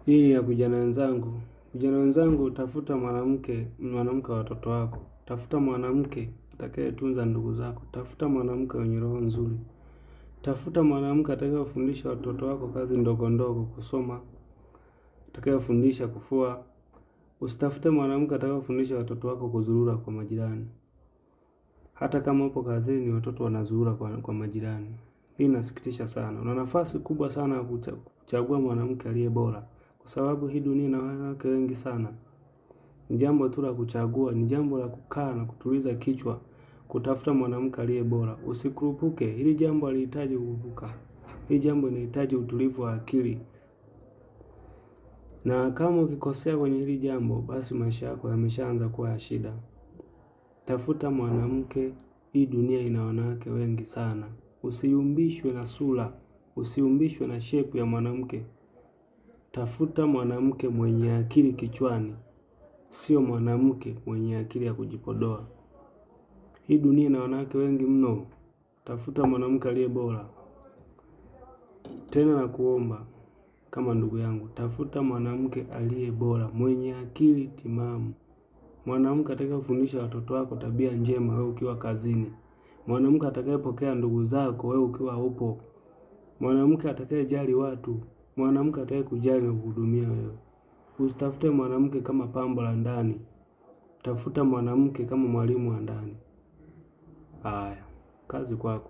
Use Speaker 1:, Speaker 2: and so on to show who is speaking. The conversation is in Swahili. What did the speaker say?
Speaker 1: Hii ya vijana wenzangu. Vijana wenzangu, tafuta mwanamke wa watoto wako. Tafuta mwanamke atakayetunza ndugu zako. Tafuta mwanamke mwenye roho nzuri. Tafuta mwanamke atakayefundisha watoto wako kazi ndogo ndogo, kusoma, atakayefundisha kufua. Usitafute mwanamke atakayefundisha watoto wako kuzurura kwa majirani. Hata kama upo kazini, watoto wanazurura kwa majirani. Hii inasikitisha sana. Una nafasi kubwa sana ya kuchagua mwanamke aliye bora, kwa sababu hii dunia ina wanawake wengi sana. Ni jambo tu la kuchagua, ni jambo la kukaa na kutuliza kichwa, kutafuta mwanamke aliye bora. Usikurupuke. Hili jambo halihitaji kurupuka. Hili jambo linahitaji utulivu wa akili. Na kama ukikosea kwenye hili jambo, basi maisha yako yameshaanza kuwa ya shida. Tafuta mwanamke. Hii dunia ina wanawake wengi sana. Usiumbishwe na sura, usiumbishwe na shepu ya mwanamke. Tafuta mwanamke mwenye akili kichwani, sio mwanamke mwenye akili ya kujipodoa. Hii dunia ina wanawake wengi mno. Tafuta mwanamke aliye bora. Tena na kuomba kama ndugu yangu, tafuta mwanamke aliye bora, mwenye akili timamu. Mwanamke atakayefundisha watoto wako tabia njema wewe ukiwa kazini. Mwanamke atakayepokea ndugu zako wewe ukiwa upo. Mwanamke atakayejali watu. Mwanamke atakayekujali na kuhudumia wewe. Usitafute mwanamke kama pambo la ndani. Tafuta mwanamke kama mwalimu wa ndani. Haya, kazi kwako.